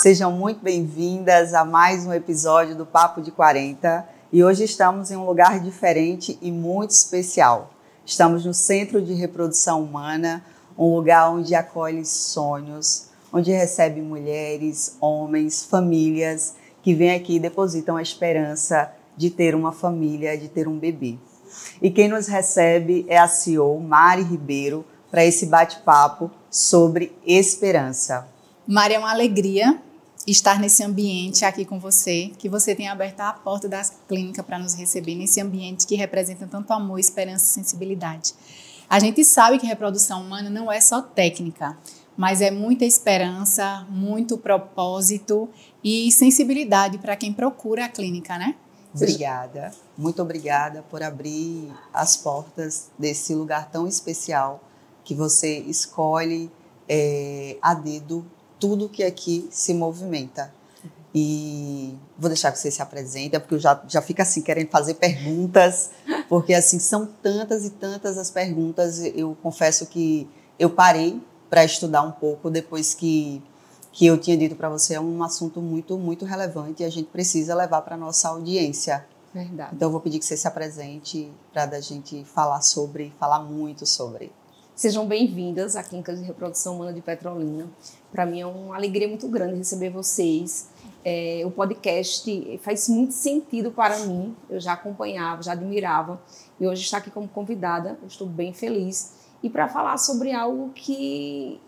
Sejam muito bem-vindas a mais um episódio do Papo de 40 e hoje estamos em um lugar diferente e muito especial. Estamos no Centro de Reprodução Humana, um lugar onde acolhe sonhos, onde recebe mulheres, homens, famílias que vêm aqui e depositam a esperança de ter uma família, de ter um bebê. E quem nos recebe é a CEO Mari Ribeiro para esse bate-papo sobre esperança. Mari, é uma alegria estar nesse ambiente aqui com você, que você tenha aberto a porta da clínica para nos receber nesse ambiente que representa tanto amor, esperança e sensibilidade. A gente sabe que reprodução humana não é só técnica, mas é muita esperança, muito propósito e sensibilidade para quem procura a clínica, né? Obrigada, muito obrigada por abrir as portas desse lugar tão especial que você escolhe a dedo tudo que aqui se movimenta. E vou deixar que você se apresente, porque eu já fico assim querendo fazer perguntas, porque assim são tantas e tantas as perguntas. Eu confesso que eu parei para estudar um pouco depois que eu tinha dito para você, é um assunto muito, muito relevante e a gente precisa levar para a nossa audiência. Verdade. Então eu vou pedir que você se apresente para a gente falar muito sobre. Sejam bem-vindas à Clínica de Reprodução Humana de Petrolina. Para mim é uma alegria muito grande receber vocês. O podcast faz muito sentido para mim. Eu já acompanhava, já admirava. E hoje estar aqui como convidada, eu estou bem feliz. E para falar sobre algo que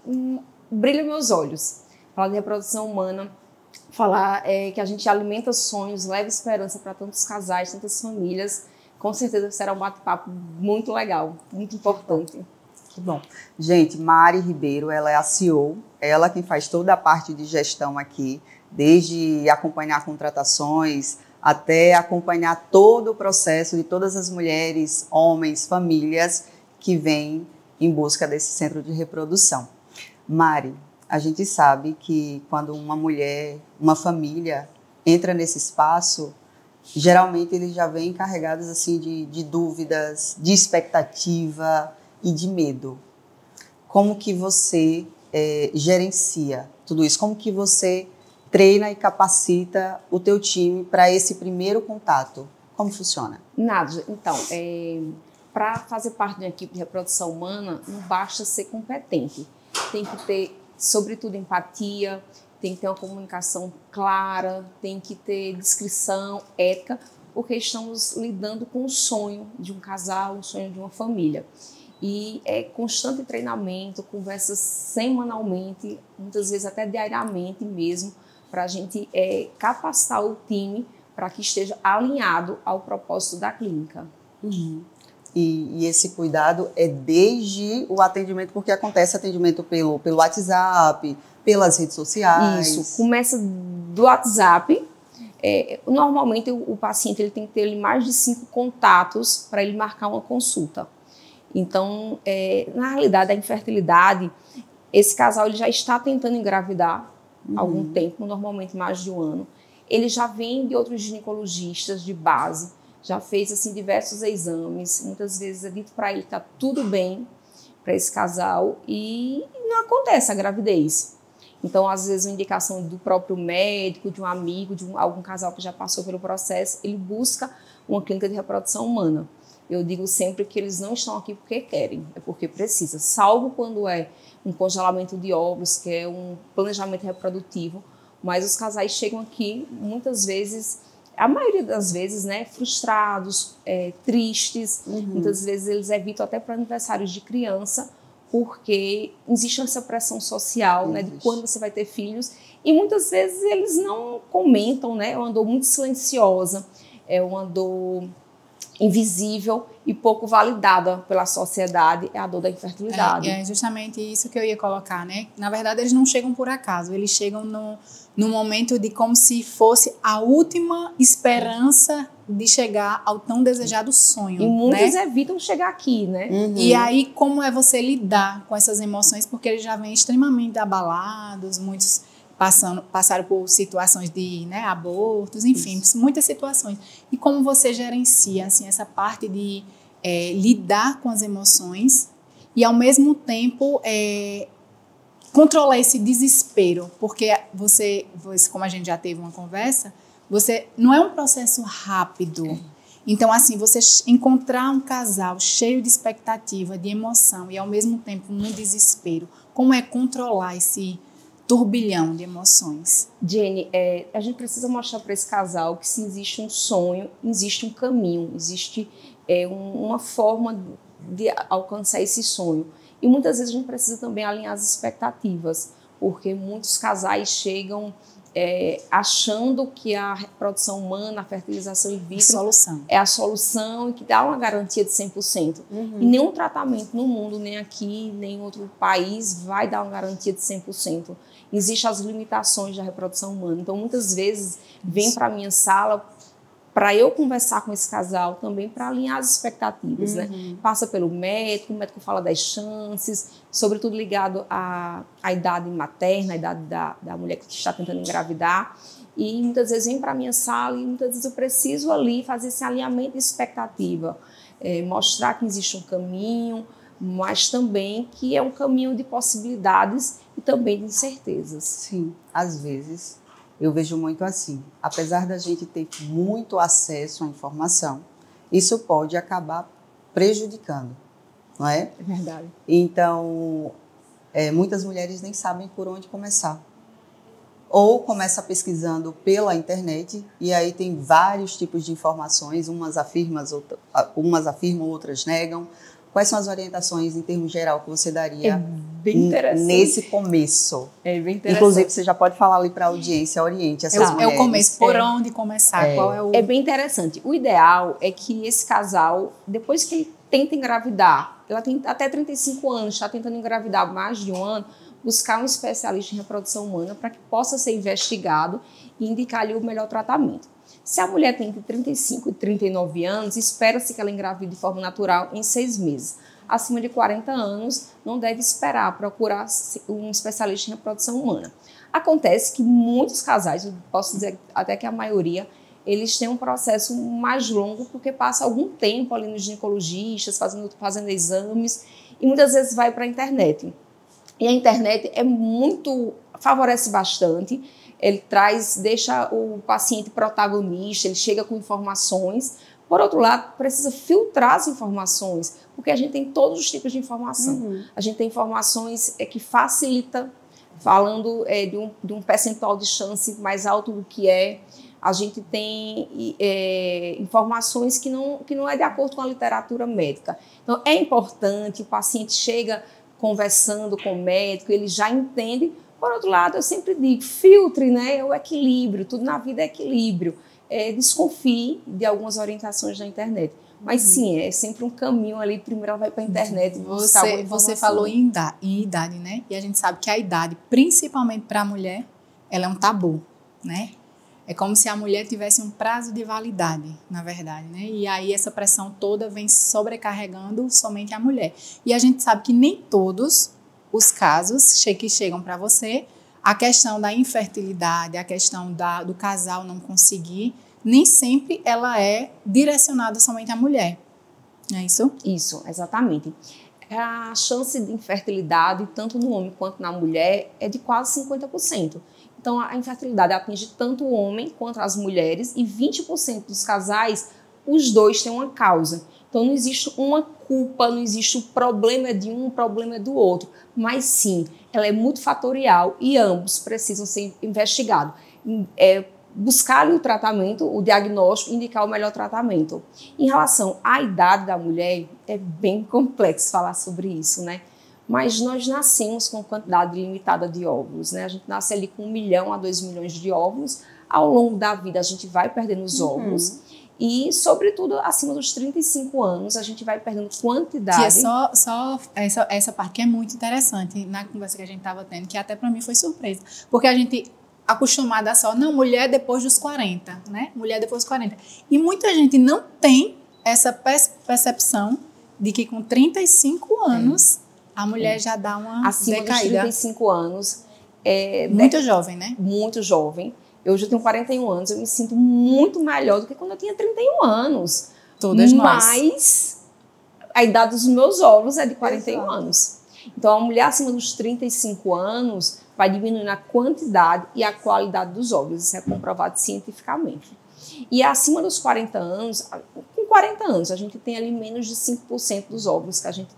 brilha meus olhos. Falar de reprodução humana, falar que a gente alimenta sonhos, leva esperança para tantos casais, tantas famílias. Com certeza será um bate-papo muito legal, muito importante. Que bom. Gente, Mari Ribeiro, ela é a CEO, ela quem faz toda a parte de gestão aqui, desde acompanhar contratações até acompanhar todo o processo de todas as mulheres, homens, famílias que vêm em busca desse centro de reprodução. Mari, a gente sabe que quando uma mulher, uma família entra nesse espaço, geralmente eles já vêm carregados assim de dúvidas, de expectativa e de medo. Como que você gerencia tudo isso? Como que você treina e capacita o teu time para esse primeiro contato? Como funciona? Nádia, então, para fazer parte de uma equipe de reprodução humana, não basta ser competente. Tem que ter, sobretudo, empatia, tem que ter uma comunicação clara, tem que ter descrição, ética, porque estamos lidando com o sonho de um casal, o sonho de uma família. E é constante treinamento, conversas semanalmente, muitas vezes até diariamente mesmo, para a gente capacitar o time para que esteja alinhado ao propósito da clínica. Uhum. E esse cuidado é desde o atendimento, porque acontece atendimento pelo WhatsApp, pelas redes sociais. Isso, começa do WhatsApp. Normalmente o paciente ele tem que ter mais de 5 contatos para ele marcar uma consulta. Então, na realidade, a infertilidade, esse casal ele já está tentando engravidar há algum tempo, normalmente mais de um ano. Ele já vem de outros ginecologistas de base, já fez assim, diversos exames, muitas vezes é dito para ele que está tudo bem para esse casal e não acontece a gravidez. Então, às vezes, uma indicação do próprio médico, de um amigo, algum casal que já passou pelo processo, ele busca uma clínica de reprodução humana. Eu digo sempre que eles não estão aqui porque querem, é porque precisa. Salvo quando é um congelamento de óvulos, que é um planejamento reprodutivo. Mas os casais chegam aqui, muitas vezes, a maioria das vezes, né, frustrados, tristes. Muitas vezes eles evitam até para aniversários de criança, porque existe essa pressão social, né, de quando você vai ter filhos. E muitas vezes eles não comentam, né, é uma dor muito silenciosa, é uma dor invisível e pouco validada pela sociedade, é a dor da infertilidade. É justamente isso que eu ia colocar, né? Na verdade, eles não chegam por acaso, eles chegam no momento de como se fosse a última esperança de chegar ao tão desejado sonho. E muitos evitam chegar aqui, né? E aí, como é você lidar com essas emoções? Porque eles já vêm extremamente abalados, muitos passaram por situações de abortos, enfim, muitas situações. E como você gerencia assim, essa parte de lidar com as emoções e, ao mesmo tempo, controlar esse desespero? Porque como a gente já teve uma conversa, não é um processo rápido. Então, assim, você encontrar um casal cheio de expectativa, de emoção e, ao mesmo tempo, no desespero, como é controlar esse turbilhão de emoções? Jenny, a gente precisa mostrar para esse casal que se existe um sonho, existe um caminho, existe uma forma de alcançar esse sonho. E muitas vezes a gente precisa também alinhar as expectativas, porque muitos casais chegam achando que a reprodução humana, a fertilização in vitro é a solução e que dá uma garantia de 100%. E nenhum tratamento no mundo, nem aqui, nem em outro país, vai dar uma garantia de 100%. Existem as limitações da reprodução humana. Então, muitas vezes, vem para a minha sala para eu conversar com esse casal também, para alinhar as expectativas, né? Passa pelo médico, o médico fala das chances, sobretudo ligado à idade materna, à idade da mulher que está tentando engravidar. E muitas vezes vem para a minha sala e muitas vezes eu preciso ali fazer esse alinhamento de expectativa, mostrar que existe um caminho, mas também que é um caminho de possibilidades e também de incertezas. Sim, às vezes eu vejo muito assim. Apesar da gente ter muito acesso à informação, isso pode acabar prejudicando, não é? É verdade. Então, muitas mulheres nem sabem por onde começar. Ou começa pesquisando pela internet, e aí tem vários tipos de informações, umas afirmam, outras negam. Quais são as orientações, em termos geral, que você daria nesse começo? É bem interessante. Inclusive, você já pode falar ali para a audiência, oriente essas mulheres. É o começo, por onde começar? Qual é o... É bem interessante. O ideal é que esse casal, depois que ele tenta engravidar, ela tem até 35 anos, está tentando engravidar mais de um ano, buscar um especialista em reprodução humana para que possa ser investigado e indicar-lhe o melhor tratamento. Se a mulher tem entre 35 e 39 anos, espera-se que ela engravide de forma natural em 6 meses. Acima de 40 anos, não deve esperar procurar um especialista em reprodução humana. Acontece que muitos casais, eu posso dizer até que a maioria, eles têm um processo mais longo porque passa algum tempo ali nos ginecologistas, fazendo exames, e muitas vezes vai para a internet. E a internet favorece bastante. Ele deixa o paciente protagonista, ele chega com informações. Por outro lado, precisa filtrar as informações, porque a gente tem todos os tipos de informação. A gente tem informações que facilita, falando de um percentual de chance mais alto do que é. A gente tem informações que não é de acordo com a literatura médica. Então, é importante, o paciente chega conversando com o médico, ele já entende. Por outro lado, eu sempre digo, filtre, né, o equilíbrio, tudo na vida é equilíbrio. Desconfie de algumas orientações da internet. Mas sim, é sempre um caminho ali, primeiro ela vai para a internet. Você falou em idade, né? E a gente sabe que a idade, principalmente para a mulher, ela é um tabu, né? É como se a mulher tivesse um prazo de validade, na verdade, né? E aí essa pressão toda vem sobrecarregando somente a mulher. E a gente sabe que nem todos os casos que chegam para você, a questão da infertilidade, a questão do casal não conseguir, nem sempre ela é direcionada somente à mulher. Não é isso? Isso, exatamente. A chance de infertilidade, tanto no homem quanto na mulher, é de quase 50%. Então, a infertilidade atinge tanto o homem quanto as mulheres, e 20% dos casais, os dois têm uma causa. Então, não existe uma culpa, não existe o problema de um, o problema do outro. Mas sim, ela é multifatorial e ambos precisam ser investigados. Buscar o tratamento, o diagnóstico, indicar o melhor tratamento. Em relação à idade da mulher, é bem complexo falar sobre isso, né? Mas nós nascemos com quantidade limitada de óvulos, né? A gente nasce ali com 1 milhão a 2 milhões de óvulos. Ao longo da vida, a gente vai perdendo os óvulos. E, sobretudo, acima dos 35 anos, a gente vai perdendo quantidade. Que é só essa parte que é muito interessante na conversa que a gente estava tendo, que até para mim foi surpresa. Porque a gente acostumada só, não, mulher depois dos 40, né? Mulher depois dos 40. E muita gente não tem essa percepção de que com 35 anos a mulher já dá uma acima decaída. Dos 35 anos. Muito jovem, né? Muito jovem. Eu já tenho 41 anos, eu me sinto muito melhor do que quando eu tinha 31 anos. Todas nós. Mas a idade dos meus óvulos é de 41 anos. Então, a mulher acima dos 35 anos vai diminuindo a quantidade e a qualidade dos óvulos. Isso é comprovado cientificamente. E acima dos 40 anos, com 40 anos, a gente tem ali menos de 5% dos óvulos que a gente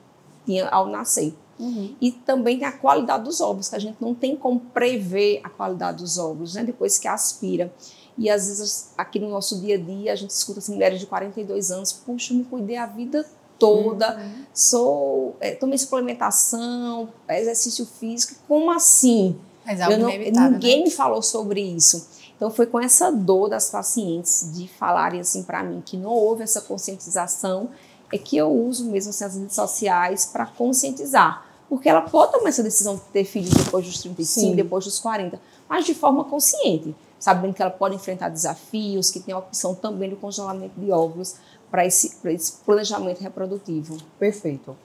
tinha ao nascer. E também tem a qualidade dos óvulos, que a gente não tem como prever a qualidade dos óvulos, né, depois que aspira. E às vezes aqui no nosso dia a dia a gente escuta assim, mulheres de 42 anos, puxa, eu me cuidei a vida toda, tomei suplementação, exercício físico, como assim? Mas algo inevitável, ninguém né? me falou sobre isso. Então foi com essa dor das pacientes de falarem assim para mim que não houve essa conscientização, é que eu uso mesmo assim, as redes sociais para conscientizar. Porque ela pode tomar essa decisão de ter filhos depois dos 35, Sim. depois dos 40, mas de forma consciente, sabendo que ela pode enfrentar desafios, que tem a opção também do congelamento de óvulos para esse planejamento reprodutivo. Perfeito.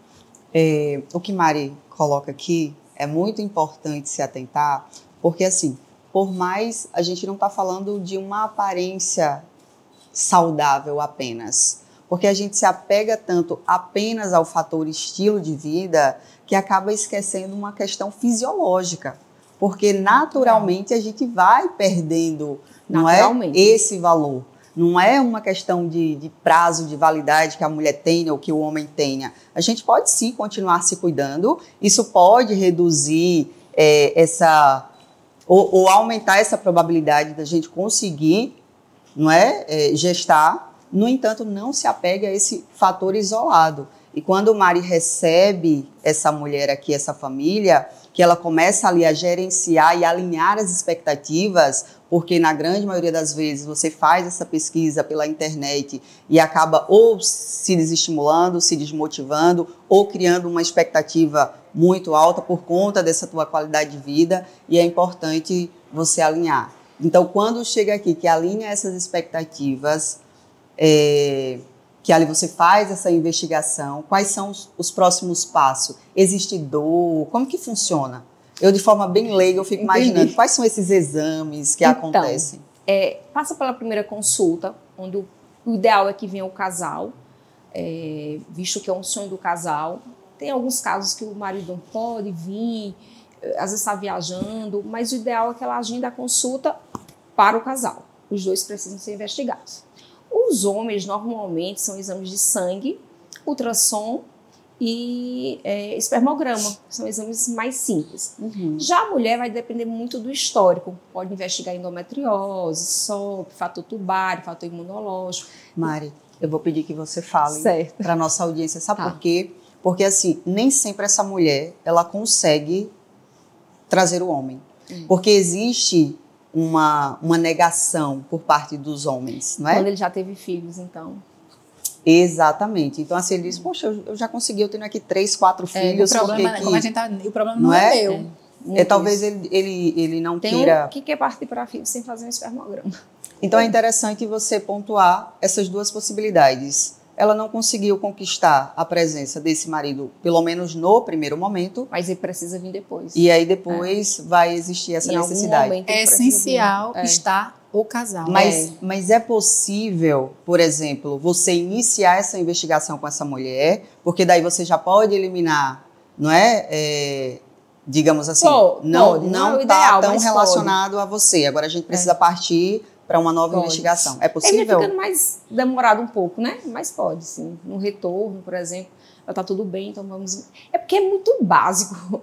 O que Mari coloca aqui é muito importante se atentar, porque assim, por mais a gente não está falando de uma aparência saudável apenas, porque a gente se apega tanto apenas ao fator estilo de vida que acaba esquecendo uma questão fisiológica, porque naturalmente a gente vai perdendo, não é, esse valor. Não é uma questão de prazo de validade que a mulher tenha ou que o homem tenha. A gente pode sim continuar se cuidando, isso pode reduzir ou aumentar essa probabilidade da gente conseguir, não é, gestar. No entanto, não se apegue a esse fator isolado. E quando o Mari recebe essa mulher aqui, essa família, que ela começa ali a gerenciar e alinhar as expectativas, porque na grande maioria das vezes você faz essa pesquisa pela internet e acaba ou se desestimulando, se desmotivando, ou criando uma expectativa muito alta por conta dessa tua qualidade de vida, e é importante você alinhar. Então, quando chega aqui, que alinha essas expectativas, que ali você faz essa investigação, quais são os próximos passos? Existe dor? Como que funciona? Eu, de forma bem leiga, eu fico imaginando quais são esses exames que acontecem. Passa pela primeira consulta, onde o ideal é que venha o casal, visto que é um sonho do casal. Tem alguns casos que o marido não pode vir, às vezes está viajando, mas o ideal é que ela agende a consulta para o casal. Os dois precisam ser investigados. Os homens, normalmente, são exames de sangue, ultrassom e espermograma, que são exames mais simples. Já a mulher vai depender muito do histórico. Pode investigar endometriose, SOP, fator tubário, fator imunológico. Mari, eu vou pedir que você fale para a nossa audiência. Sabe por quê? Porque, assim, nem sempre essa mulher, ela consegue trazer o homem. Porque existe uma negação por parte dos homens, não é? Quando ele já teve filhos, então. Exatamente. Então, assim, ele diz, poxa, eu já consegui, eu tenho aqui 3, 4 filhos. O problema, como a gente tá, o problema não é meu. Talvez ele não queira... que quer partir para filho sem fazer um espermograma. Então, é interessante você pontuar essas duas possibilidades. Ela não conseguiu conquistar a presença desse marido, pelo menos no primeiro momento. Mas ele precisa vir depois. E aí depois vai existir essa necessidade. É essencial estar o casal. Mas é possível, por exemplo, você iniciar essa investigação com essa mulher, porque daí você já pode eliminar, não é? Digamos assim, não está tão relacionado a você. Agora a gente precisa partir para uma nova investigação. É possível? Ele ficando mais demorado um pouco, né? Mas pode, sim. No retorno, por exemplo, está tudo bem, então vamos... É porque é muito básico.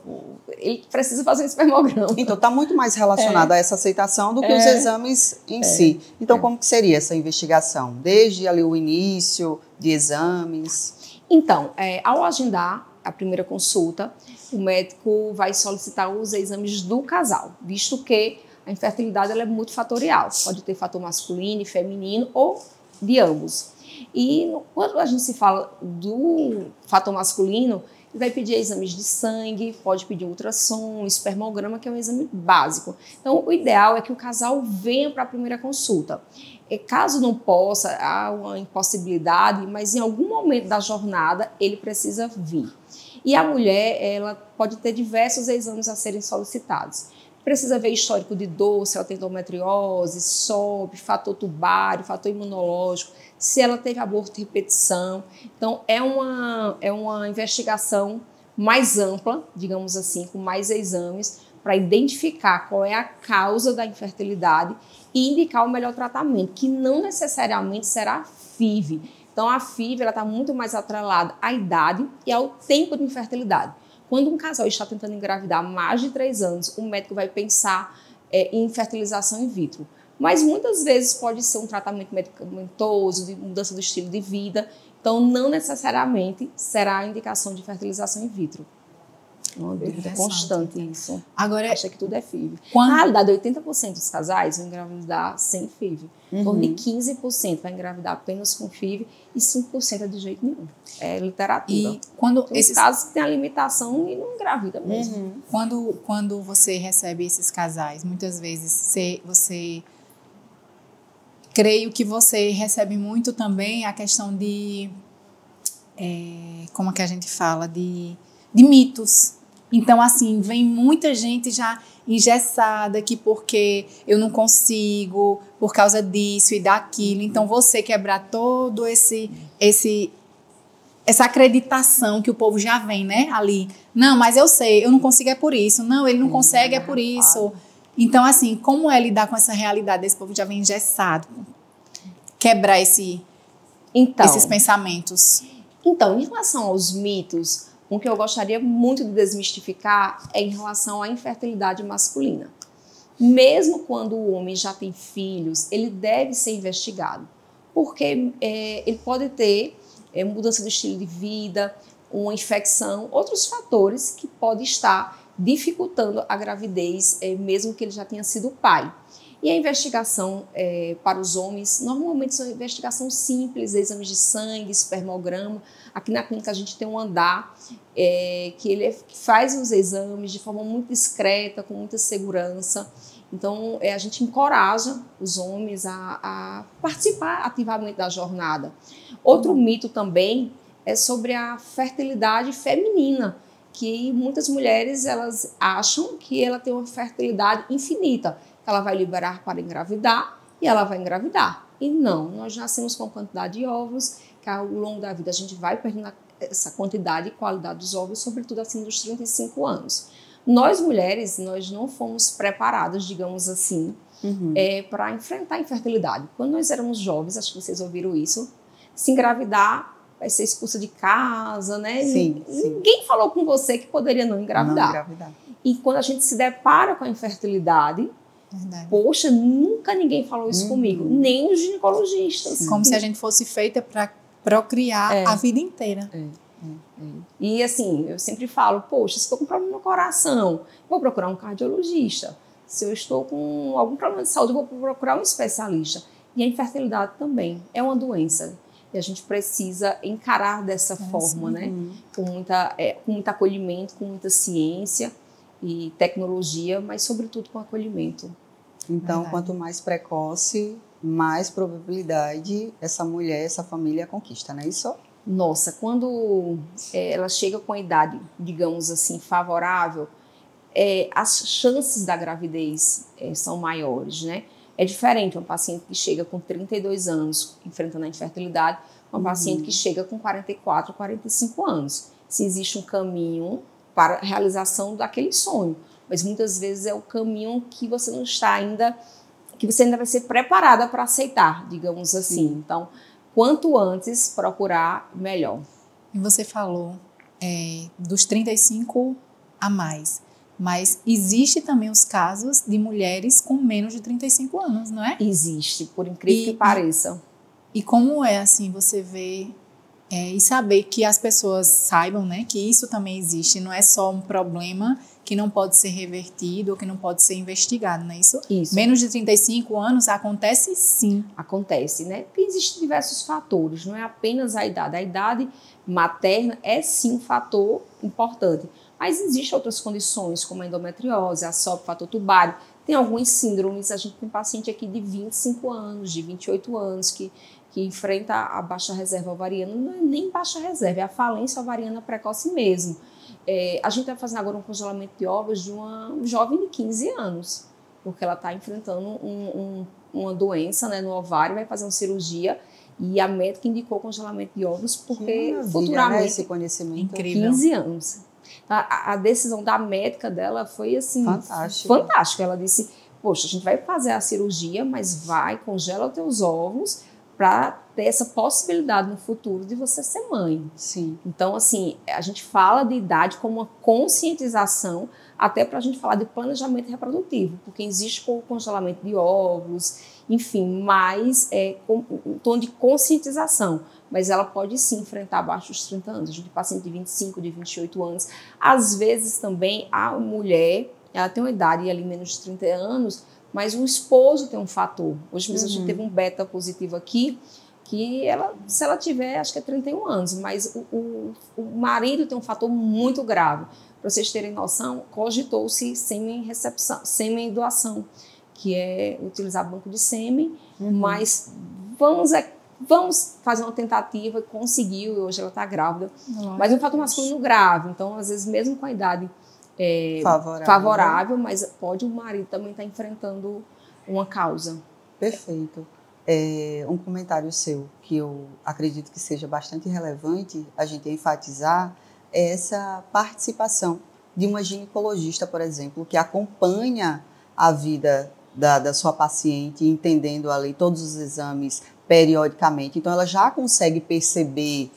Ele precisa fazer um espermograma. Então, está muito mais relacionado a essa aceitação do que os exames em si. Então, como que seria essa investigação? Desde ali o início de exames? Então, ao agendar a primeira consulta, o médico vai solicitar os exames do casal, visto que a infertilidade ela é multifatorial. Pode ter fator masculino e feminino ou de ambos. E quando a gente se fala do fator masculino, ele vai pedir exames de sangue, pode pedir ultrassom, espermograma, que é um exame básico. Então, o ideal é que o casal venha para a primeira consulta. Caso não possa, há uma impossibilidade, mas em algum momento da jornada ele precisa vir. E a mulher, ela pode ter diversos exames a serem solicitados. Precisa ver histórico de dor, se ela tem endometriose, SOP, fator tubário, fator imunológico, se ela teve aborto de repetição. Então, é uma investigação mais ampla, digamos assim, com mais exames, para identificar qual é a causa da infertilidade e indicar o melhor tratamento, que não necessariamente será FIV. Então, a FIV está muito mais atrelada à idade e ao tempo de infertilidade. Quando um casal está tentando engravidar há mais de 3 anos, o médico vai pensar em fertilização in vitro. Mas muitas vezes pode ser um tratamento medicamentoso, de mudança do estilo de vida. Então, não necessariamente será a indicação de fertilização in vitro. Uma dúvida constante isso. Agora, acha que tudo é FIV. Na realidade, 80% dos casais vão engravidar sem FIV. Em torno de 15% vai engravidar apenas com FIV e 5% é de jeito nenhum. É literatura. E quando tem esses casos que tem a limitação e não engravida mesmo. Quando você recebe esses casais, muitas vezes você creio que você recebe muito também a questão de como é que a gente fala, de mitos. Então, assim, vem muita gente já engessada que porque eu não consigo, por causa disso e daquilo. Então, você quebrar todo essa acreditação que o povo já vem, né, ali. Não, mas eu sei, eu não consigo é por isso. Não, ele não consegue é por isso. Então, assim, como é lidar com essa realidade desse povo já vem engessado? Quebrar esses pensamentos. Então, em relação aos mitos, o que eu gostaria muito de desmistificar é em relação à infertilidade masculina. Mesmo quando o homem já tem filhos, ele deve ser investigado, porque ele pode ter mudança do estilo de vida, uma infecção, outros fatores que podem estar dificultando a gravidez, mesmo que ele já tenha sido pai. E a investigação para os homens, normalmente são investigação simples, exames de sangue, espermograma. Aqui na clínica a gente tem um andar que faz os exames de forma muito discreta, com muita segurança. Então, a gente encoraja os homens a participar ativamente da jornada. Outro mito também é sobre a fertilidade feminina, que muitas mulheres elas acham que ela tem uma fertilidade infinita, que ela vai liberar para engravidar e ela vai engravidar. E não, nós nascemos com quantidade de óvulos, que ao longo da vida a gente vai perdendo essa quantidade e qualidade dos óvulos, sobretudo acima dos 35 anos. Nós mulheres, nós não fomos preparadas, digamos assim, para enfrentar a infertilidade. Quando nós éramos jovens, acho que vocês ouviram isso, se engravidar vai ser expulsa de casa, né? Sim, Ninguém falou com você que poderia não engravidar. E quando a gente se depara com a infertilidade, poxa, nunca ninguém falou isso comigo, nem os ginecologistas. Como se a gente fosse feita para procriar a vida inteira. E assim, eu sempre falo, poxa, se estou com problema no coração, vou procurar um cardiologista. Se eu estou com algum problema de saúde, vou procurar um especialista. E a infertilidade também é uma doença. E a gente precisa encarar dessa forma, né? Com muito acolhimento, com muita ciência e tecnologia, mas sobretudo com acolhimento. Então, quanto mais precoce, mais probabilidade essa mulher, essa família conquista, não é isso? Nossa, quando ela chega com a idade, digamos assim, favorável, as chances da gravidez são maiores, né? É diferente uma paciente que chega com 32 anos enfrentando a infertilidade, uma paciente que chega com 44, 45 anos. Se existe um caminho para a realização daquele sonho, mas muitas vezes é o caminho que você não está ainda, que você ainda vai ser preparada para aceitar, digamos assim. Então, quanto antes procurar, melhor. E você falou dos 35 a mais, mas existe também os casos de mulheres com menos de 35 anos, não é? Existe, por incrível que pareça. E como é assim, você vê e saber que as pessoas saibam, né, que isso também existe, não é só um problema que não pode ser revertido ou que não pode ser investigado, não é isso? Isso. Menos de 35 anos acontece sim. Acontece, né? Porque existem diversos fatores, não é apenas a idade. A idade materna é sim um fator importante, mas existem outras condições, como a endometriose, a SOP, fator tubário. Tem algumas síndromes, a gente tem paciente aqui de 25 anos, de 28 anos, que enfrenta a baixa reserva ovariana, não é nem baixa reserva, é a falência ovariana precoce mesmo. A gente está fazendo agora um congelamento de óvulos de uma jovem de 15 anos, porque ela está enfrentando uma doença, né, no ovário, vai fazer uma cirurgia e a médica indicou congelamento de óvulos porque futuramente... Esse conhecimento. Incrível. 15 anos. A decisão da médica dela foi assim, fantástica. Ela disse, poxa, a gente vai fazer a cirurgia, mas congela os teus ovos para ter essa possibilidade no futuro de você ser mãe. Sim. Então, assim, a gente fala de idade como uma conscientização, até para a gente falar de planejamento reprodutivo, porque existe o congelamento de óvulos, enfim, mas um tom de conscientização. Mas ela pode sim enfrentar abaixo dos 30 anos. A gente tem paciente de 25, de 28 anos. Às vezes também a mulher, ela tem uma idade ali menos de 30 anos, mas o esposo tem um fator. Hoje mesmo a gente teve um beta positivo aqui, que se ela tiver, acho que é 31 anos, mas o marido tem um fator muito grave. Para vocês terem noção, cogitou-se sêmen doação, que é utilizar banco de sêmen, mas vamos fazer uma tentativa, conseguiu, e hoje ela está grávida, mas é um fator masculino grave, então às vezes mesmo com a idade favorável, mas pode o marido também estar enfrentando uma causa. Perfeito. Um comentário seu que eu acredito que seja bastante relevante a gente enfatizar é essa participação de uma ginecologista, por exemplo, que acompanha a vida da sua paciente, entendendo ali todos os exames periodicamente. Então, ela já consegue perceber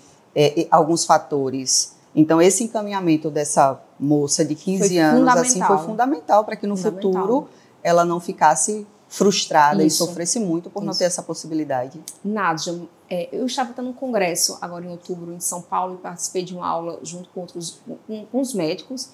alguns fatores. Então, esse encaminhamento dessa moça de 15 anos assim, foi fundamental para que no futuro ela não ficasse frustrada e sofresse muito por não ter essa possibilidade. Nádia, eu estava num congresso agora em outubro em São Paulo e participei de uma aula junto com os médicos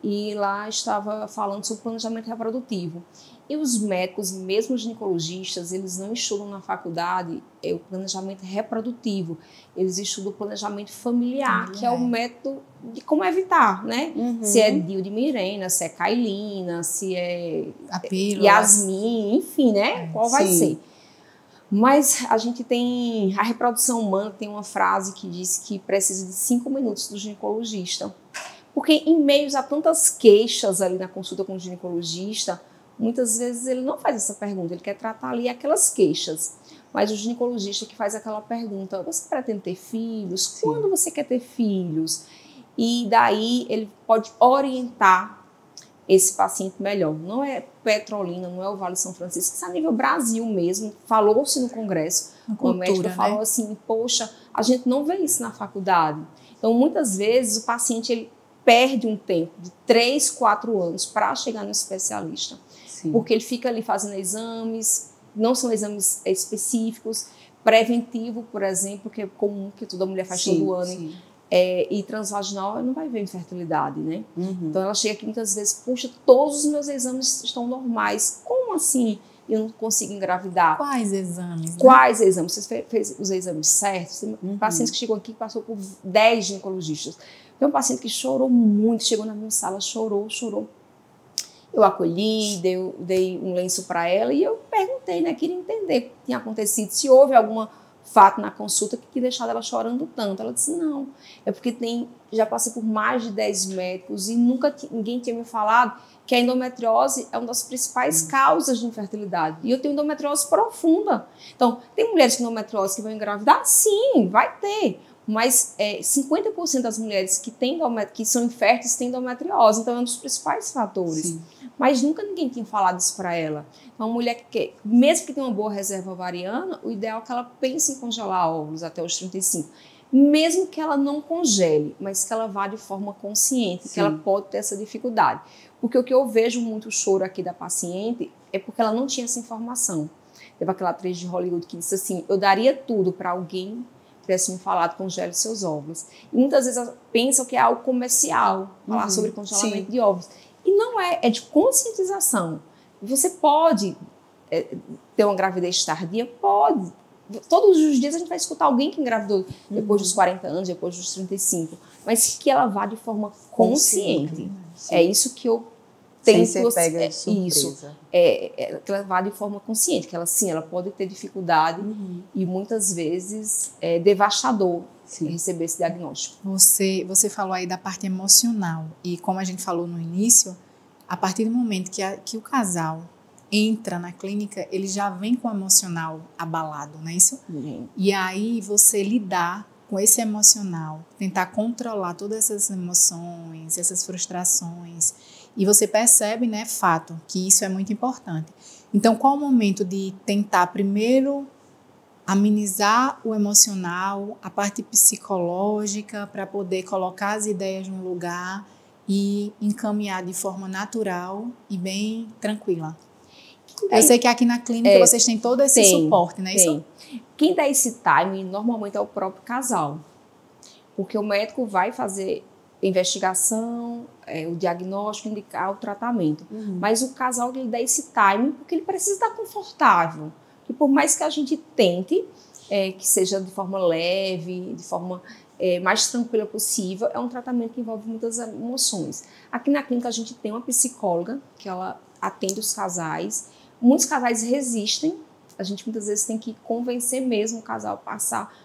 e lá estava falando sobre planejamento reprodutivo. E os médicos, mesmo os ginecologistas, eles não estudam na faculdade o planejamento reprodutivo, eles estudam o planejamento familiar, que é o método de como evitar, né? Se é DIU de Mirena, se é Cailina, se é Yasmin, enfim, né? Qual vai ser? Mas a gente tem, a reprodução humana tem uma frase que diz que precisa de 5 minutos do ginecologista, porque em meio a tantas queixas ali na consulta com o ginecologista, muitas vezes ele não faz essa pergunta, ele quer tratar ali aquelas queixas. Mas o ginecologista que faz aquela pergunta, você pretende ter filhos? Sim. Quando você quer ter filhos? E daí ele pode orientar esse paciente melhor. Não é Petrolina, não é o Vale São Francisco, isso é a nível Brasil mesmo. Falou-se no congresso, o médico falou assim, poxa, a gente não vê isso na faculdade. Então, muitas vezes, o paciente ele perde um tempo de 3, 4 anos para chegar no especialista. Sim. Porque ele fica ali fazendo exames, não são exames específicos, preventivo, por exemplo, que é comum que toda mulher faz todo ano, e transvaginal não vai ver infertilidade, né? Então ela chega aqui muitas vezes, puxa, todos os meus exames estão normais, como assim eu não consigo engravidar? Quais exames? Né? Quais exames? Você fez os exames certos? Tem pacientes que chegam aqui que passou por 10 ginecologistas. Tem um paciente que chorou muito, chegou na minha sala, chorou. Eu acolhi, dei um lenço para ela e eu perguntei, né? Queria entender o que tinha acontecido, se houve algum fato na consulta que deixava ela chorando tanto. Ela disse, não, é porque já passei por mais de 10 médicos e ninguém tinha me falado que a endometriose é uma das principais causas de infertilidade. E eu tenho endometriose profunda. Então, tem mulheres com endometriose que vão engravidar? Sim, vai ter. Mas 50% das mulheres que são inférteis têm endometriose, então é um dos principais fatores. Sim. Mas nunca ninguém tinha falado isso para ela. Então, uma mulher que, mesmo que tenha uma boa reserva ovariana, o ideal é que ela pense em congelar óvulos até os 35. Mesmo que ela não congele, mas que ela vá de forma consciente, que ela pode ter essa dificuldade. Porque o que eu vejo muito choro aqui da paciente é porque ela não tinha essa informação. Teve aquela atriz de Hollywood que disse assim, eu daria tudo para alguém tivesse me falado, congele seus óvulos. E muitas vezes pensam que é algo comercial, falar sobre congelamento de óvulos. E não é de conscientização. Você pode ter uma gravidez tardia? Pode. Todos os dias a gente vai escutar alguém que engravidou depois dos 40 anos, depois dos 35. Mas que ela vá de forma consciente. É isso que eu tento. Sem ser pega de surpresa. Isso. Que ela vá de forma consciente. Que ela pode ter dificuldade e muitas vezes é devastador receber esse diagnóstico. Você falou aí da parte emocional. E como a gente falou no início, a partir do momento que o casal entra na clínica, ele já vem com o emocional abalado, não é isso? E aí você lidar com esse emocional, tentar controlar todas essas emoções, essas frustrações, e você percebe, né, fato, que isso é muito importante. Então, qual o momento de tentar primeiro amenizar o emocional, a parte psicológica, para poder colocar as ideias no lugar e encaminhar de forma natural e bem tranquila? Eu sei que aqui na clínica vocês têm todo esse suporte, não é isso? Quem dá esse time normalmente é o próprio casal, porque o médico vai fazer investigação, o diagnóstico, indicar o tratamento. Mas o casal ele dá esse time porque ele precisa estar confortável. Que por mais que a gente tente, que seja de forma leve, de forma mais tranquila possível, é um tratamento que envolve muitas emoções. Aqui na clínica a gente tem uma psicóloga que ela atende os casais. Muitos casais resistem, a gente muitas vezes tem que convencer mesmo o casal a passar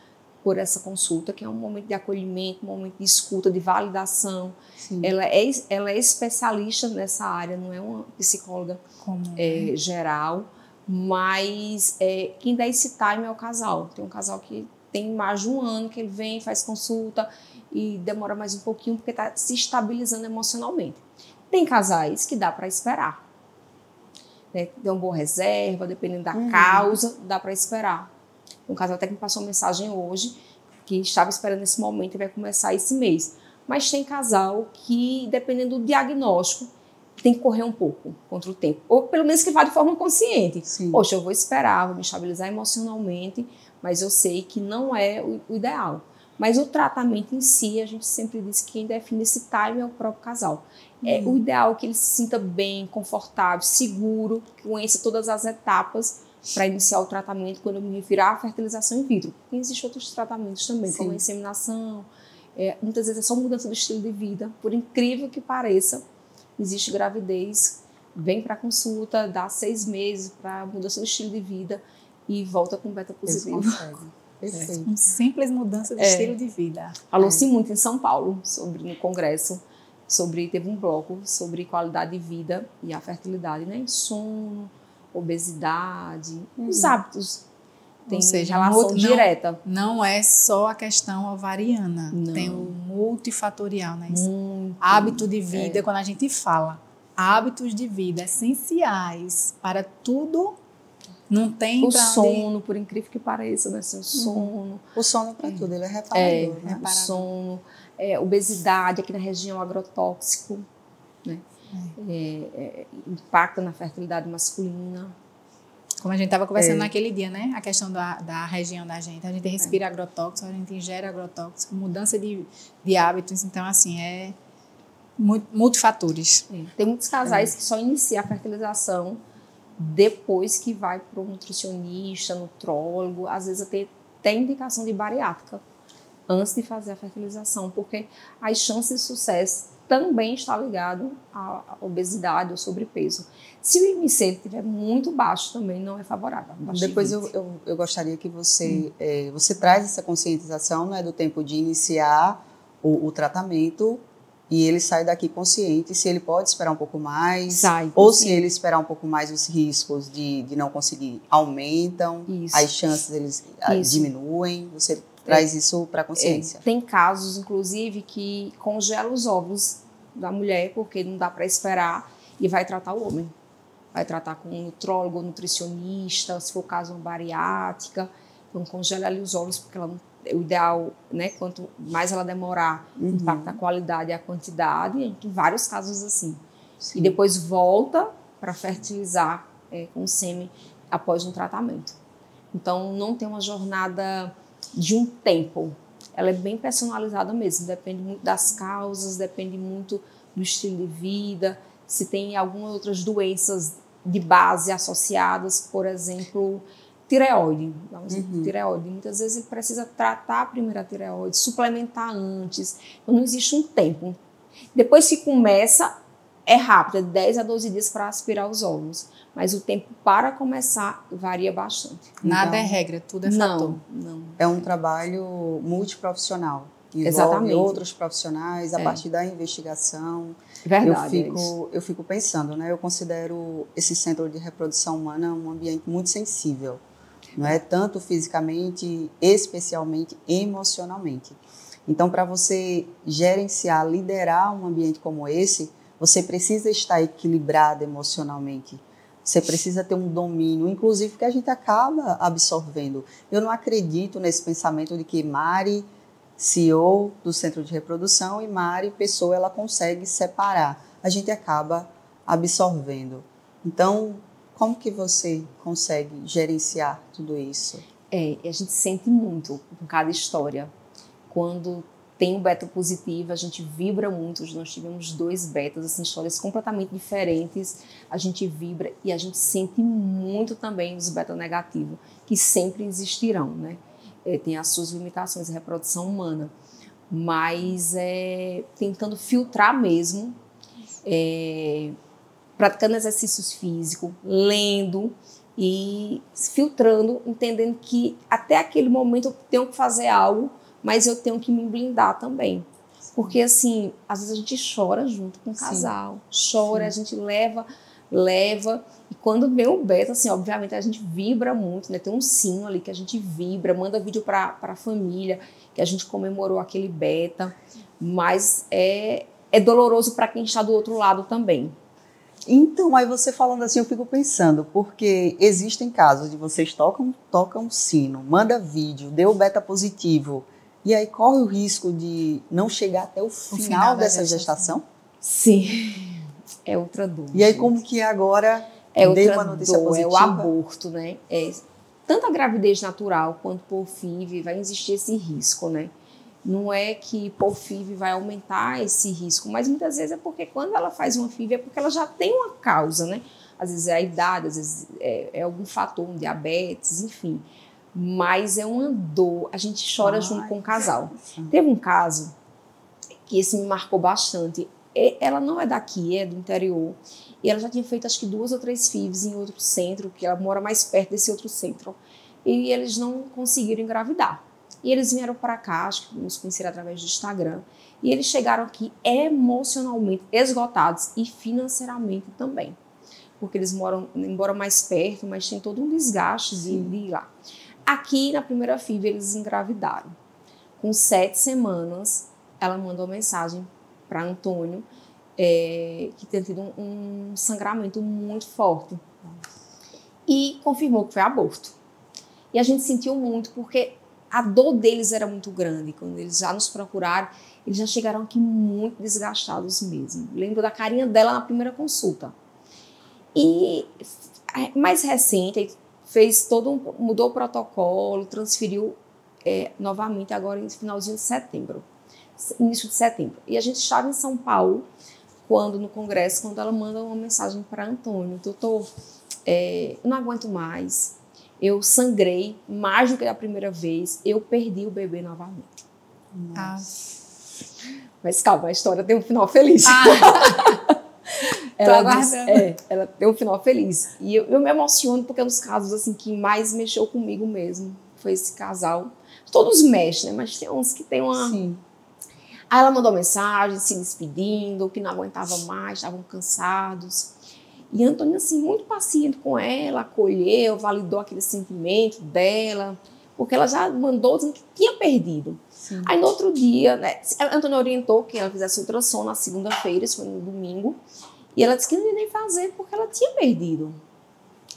por essa consulta, que é um momento de acolhimento, um momento de escuta, de validação. Ela é especialista nessa área, não é uma psicóloga geral, mas quem dá esse time é o casal. Tem um casal que tem mais de um ano que ele vem, faz consulta e demora mais um pouquinho porque está se estabilizando emocionalmente. Tem casais que dá para esperar. Tem uma boa reserva, dependendo da causa, dá para esperar. Um casal até que me passou uma mensagem hoje que estava esperando esse momento e vai começar esse mês. Mas tem casal que, dependendo do diagnóstico, tem que correr um pouco contra o tempo. Ou pelo menos que vá de forma consciente. Sim. Poxa, eu vou esperar, vou me estabilizar emocionalmente, mas eu sei que não é o ideal. Mas o tratamento em si, a gente sempre diz que quem define esse time é o próprio casal. O ideal é que ele se sinta bem, confortável, seguro, que conheça todas as etapas para iniciar o tratamento, quando eu me refiro à fertilização in vitro. Porque existem outros tratamentos também, como a inseminação. Muitas vezes é só mudança do estilo de vida. Por incrível que pareça, existe gravidez, vem para consulta, dá 6 meses para mudança do estilo de vida e volta com beta positivo. Uma simples mudança de estilo de vida. Falou-se muito em São Paulo, no congresso, teve um bloco sobre qualidade de vida e a fertilidade, né? Sono, obesidade, os hábitos. Tem relação direta. Não é só a questão ovariana, tem o multifatorial, né? Hábito de vida, quando a gente fala, hábitos de vida essenciais para tudo. Não tem o sono, por incrível que pareça, né? Assim, o sono. O sono para tudo, ele é reparador. Né? O sono, obesidade aqui na região, agrotóxico, né? Impacta na fertilidade masculina. Como a gente estava conversando naquele dia, né? A questão da região da gente. A gente respira agrotóxico, a gente ingere agrotóxico, mudança de hábitos. Então, assim, multifatores. Tem muitos casais que só iniciam a fertilização depois que vai para o nutricionista, nutrólogo, às vezes até indicação de bariátrica, antes de fazer a fertilização, porque as chances de sucesso também está ligado à obesidade ou sobrepeso. Se o IMC estiver muito baixo, também não é favorável. Depois eu gostaria que você traz essa conscientização, né, do tempo de iniciar o tratamento, e ele sai daqui consciente, se ele pode esperar um pouco mais, ou se ele esperar um pouco mais, os riscos de não conseguir aumentam, as chances eles diminuem, você traz isso para a consciência. Tem casos, inclusive, que congela os óvulos da mulher, porque não dá para esperar, e vai tratar o homem. Vai tratar com um nutrólogo, nutricionista, se for o caso, uma bariátrica, então congela ali os óvulos, porque ela não. O ideal, né, quanto mais ela demorar, impacta a qualidade e a quantidade. Tem vários casos assim. Sim. E depois volta para fertilizar com o sêmen após um tratamento. Então, não tem uma jornada de um tempo. Ela é bem personalizada mesmo. Depende muito das causas, depende muito do estilo de vida. Se tem algumas outras doenças de base associadas, por exemplo, tireoide, tireoide. Muitas vezes ele precisa tratar a primeira tireoide, suplementar antes. Então, não existe um tempo. Depois que começa, é rápido, é 10 a 12 dias para aspirar os óvulos. Mas o tempo para começar varia bastante. Nada é regra, tudo é fator. Não. É um trabalho multiprofissional. Envolve outros profissionais, a partir da investigação. Verdade, eu fico pensando, né? Eu considero esse centro de reprodução humana um ambiente muito sensível. não é? Tanto fisicamente, especialmente emocionalmente. Então, para você gerenciar, liderar um ambiente como esse, você precisa estar equilibrado emocionalmente. Você precisa ter um domínio, inclusive, que a gente acaba absorvendo. Eu não acredito nesse pensamento de que Mari, CEO do Centro de Reprodução, e Mari, pessoa, ela consegue separar. A gente acaba absorvendo. Então, como que você consegue gerenciar tudo isso? A gente sente muito com cada história. Quando tem um beta positivo, a gente vibra muito. Nós tivemos 2 betas, assim, histórias completamente diferentes. A gente vibra e a gente sente muito também os beta negativos, que sempre existirão, né? Tem as suas limitações, a reprodução humana. Mas tentando filtrar mesmo, praticando exercícios físicos, lendo e filtrando, entendendo que até aquele momento eu tenho que fazer algo, mas eu tenho que me blindar também. Porque, assim, às vezes a gente chora junto com o casal. Chora, a gente leva. E quando vem o beta, assim, obviamente a gente vibra muito, né? Tem um sino ali que a gente vibra, manda vídeo para a família, que a gente comemorou aquele beta. Mas é doloroso para quem está do outro lado também. Então, aí você falando assim, eu fico pensando, porque existem casos de vocês tocam sino, manda vídeo, deu beta positivo, e aí corre o risco de não chegar até o final dessa gestação? Sim, é outra dor. E aí como que agora deu uma notícia positiva? É o aborto, né? Tanto a gravidez natural quanto por FIV vai existir esse risco, né? Não é que por FIV vai aumentar esse risco, mas muitas vezes é porque quando ela faz uma FIV é porque ela já tem uma causa, né? Às vezes é a idade, às vezes é algum fator, um diabetes, enfim. Mas é uma dor, a gente chora junto com o casal. Teve um caso que esse me marcou bastante. Ela não é daqui, é do interior. E ela já tinha feito acho que 2 ou 3 FIVs em outro centro, que ela mora mais perto desse outro centro. E eles não conseguiram engravidar. E eles vieram para cá, acho que nos conheceram através do Instagram. E eles chegaram aqui emocionalmente esgotados e financeiramente também. Porque eles moram, embora mais perto, mas tem todo um desgaste de ir lá. Aqui, na primeira FIV, eles engravidaram. Com 7 semanas, ela mandou uma mensagem para Antônio, que tinha tido um sangramento muito forte. E confirmou que foi aborto. E a gente sentiu muito, porque a dor deles era muito grande. Quando eles já nos procuraram, eles já chegaram aqui muito desgastados mesmo. Lembro da carinha dela na primeira consulta. E mais recente, mudou o protocolo, transferiu novamente agora no finalzinho de setembro, início de setembro. E a gente estava em São Paulo, no congresso, quando ela manda uma mensagem para Antônio: doutor, eu não aguento mais. Eu sangrei mais do que a primeira vez. Eu perdi o bebê novamente. Mas calma, a história tem um final feliz. Ela tem um final feliz. E eu me emociono porque é um dos casos assim, que mais mexeu comigo mesmo. Foi esse casal. Todos mexem, né? Mas tem uns que tem uma... Sim. Aí ela mandou mensagem se despedindo, que não aguentava mais, estavam cansados. E Antônio, assim, muito paciente com ela, acolheu, validou aquele sentimento dela, porque ela já mandou dizendo que tinha perdido. Sim. Aí no outro dia, né, Antônio orientou que ela fizesse ultrassom na segunda-feira, isso foi no domingo, e ela disse que não ia nem fazer porque ela tinha perdido.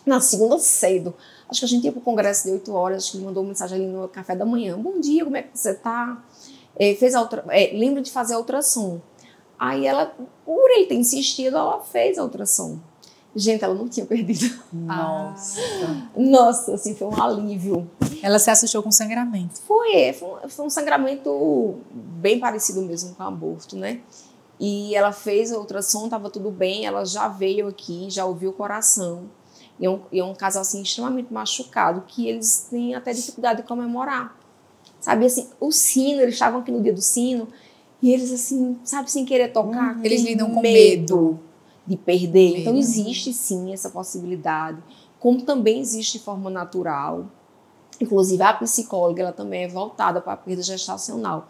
Na segunda, cedo, acho que a gente ia para o congresso de 8 horas, acho que ele mandou uma mensagem ali no café da manhã: bom dia, como é que você está? Lembra de fazer a ultrassom. Aí ela, por ele ter insistido, ela fez a ultrassom. Gente, ela não tinha perdido. Nossa. Nossa, assim, foi um alívio. Ela se assustou com sangramento. Foi um sangramento bem parecido mesmo com o aborto, né? E ela fez a ultrassom, estava tudo bem, ela já veio aqui, já ouviu o coração. E é um casal, assim, extremamente machucado, que eles têm até dificuldade de comemorar. Sabe, assim, o sino, eles estavam aqui no dia do sino, e eles, assim, sabe, sem querer tocar. Eles lidam com medo de perder. Então existe sim essa possibilidade, como também existe de forma natural. Inclusive a psicóloga, ela também é voltada para a perda gestacional,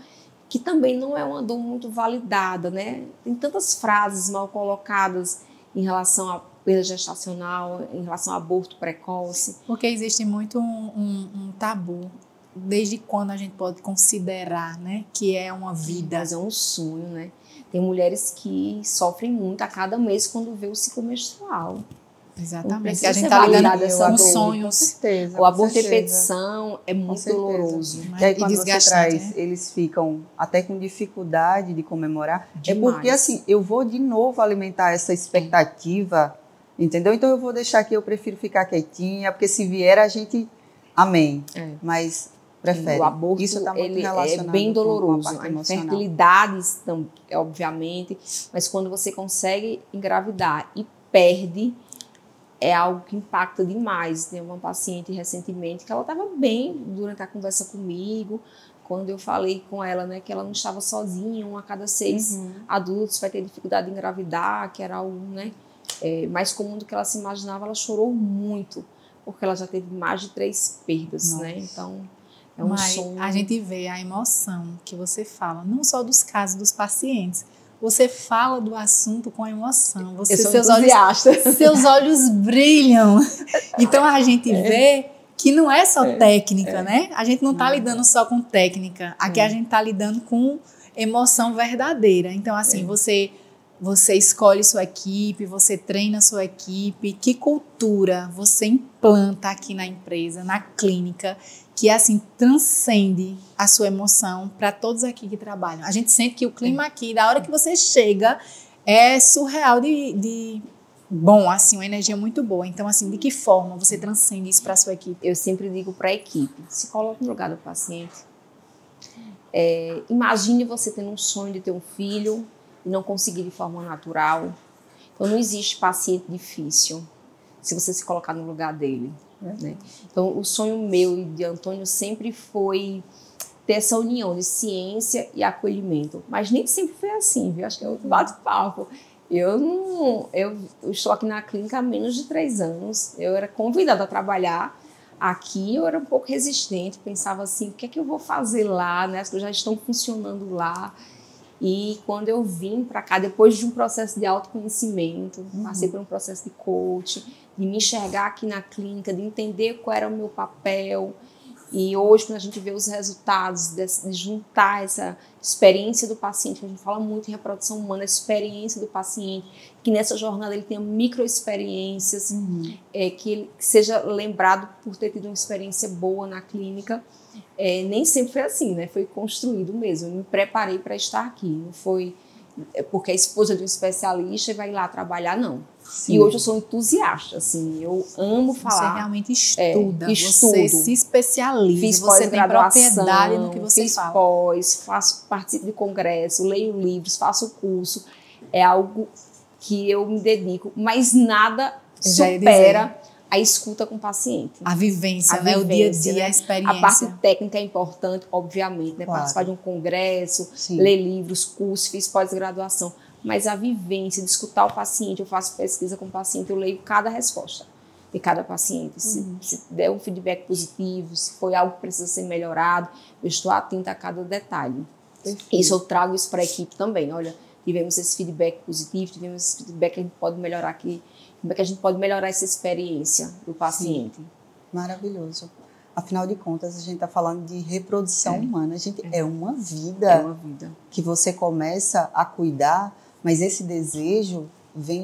que também não é uma dor muito validada, né? Tem tantas frases mal colocadas em relação perda gestacional, em relação ao aborto precoce. Porque existe muito um tabu. Desde quando a gente pode considerar, né, que é uma vida? Mas é um sonho, né? Tem mulheres que sofrem muito a cada mês quando vê o ciclo menstrual. Exatamente. Que a gente está lidando com dor. sonhos. Com certeza, O aborto com de repetição é muito doloroso. E aí quando você traz, né? eles ficam até com dificuldade de comemorar. Demais. É porque assim, eu vou de novo alimentar essa expectativa, entendeu? Então eu vou deixar que eu prefiro ficar quietinha, porque se vier a gente, amém. Mas prefere. O aborto, isso tá muito ele relacionado é bem doloroso. com a parte A emocional. infertilidade, obviamente, mas quando você consegue engravidar e perde, é algo que impacta demais. Tem uma paciente recentemente que ela estava bem durante a conversa comigo, quando eu falei com ela, né, que ela não estava sozinha, 1 a cada 6 adultos vai ter dificuldade em engravidar, que era algo, né, mais comum do que ela se imaginava. Ela chorou muito, porque ela já teve mais de 3 perdas, né? Então, é um sonho. A gente vê a emoção que você fala, não só dos casos dos pacientes. Você fala do assunto com emoção. Eu sou entusiasta. Seus olhos brilham. Então a gente vê que não é só técnica, né? A gente não está lidando só com técnica. Aqui a gente está lidando com emoção verdadeira. Então, assim, você escolhe sua equipe, você treina sua equipe. Que cultura você implanta aqui na empresa, na clínica, que assim transcende a sua emoção para todos aqui que trabalham. A gente sente que o clima aqui, da hora que você chega, é surreal de bom, assim, uma energia muito boa. Então, assim, de que forma você transcende isso para a sua equipe? Eu sempre digo para a equipe, se coloque no lugar do paciente. Imagine você tendo um sonho de ter um filho e não conseguir de forma natural. Então, não existe paciente difícil se você se colocar no lugar dele. Né? Então, o sonho meu e de Antônio sempre foi ter essa união de ciência e acolhimento. Mas nem sempre foi assim, viu? Acho que é outro bate-papo. Eu estou aqui na clínica há menos de 3 anos. Eu era convidada a trabalhar aqui, eu era um pouco resistente, pensava assim, o que é que eu vou fazer lá? Né? As coisas já estão funcionando lá. E quando eu vim para cá, depois de um processo de autoconhecimento, passei por um processo de coaching, de me enxergar aqui na clínica, de entender qual era o meu papel. E hoje, quando a gente vê os resultados de juntar essa experiência do paciente, a gente fala muito em reprodução humana, a experiência do paciente, que nessa jornada ele tenha microexperiências, que ele seja lembrado por ter tido uma experiência boa na clínica. Nem sempre foi assim, né? Foi construído mesmo. Eu me preparei para estar aqui. Não foi porque a esposa de um especialista vai lá trabalhar, não. Sim. E hoje eu sou entusiasta, assim, eu amo falar. Você realmente estuda, estudo. Você se especializa, fiz você tem propriedade no que você fala. Participo de congresso, leio livros, faço curso. É algo que eu me dedico, mas nada supera a escuta com o paciente. A vivência, né? O dia a dia, né? A experiência. A parte técnica é importante, obviamente, né? Claro. Participar de um congresso, ler livros, cursos, fiz pós-graduação. Mas a vivência de escutar o paciente, eu faço pesquisa com o paciente, eu leio cada resposta de cada paciente. Se der um feedback positivo, se foi algo que precisa ser melhorado, eu estou atenta a cada detalhe. Perfeito. Isso eu trago isso para a equipe também. Olha, tivemos esse feedback positivo, tivemos esse feedback que a gente pode melhorar aqui. Como é que a gente pode melhorar essa experiência do paciente? Sim. Maravilhoso. Afinal de contas, a gente está falando de reprodução humana. É uma vida. É uma vida. Que você começa a cuidar, mas esse desejo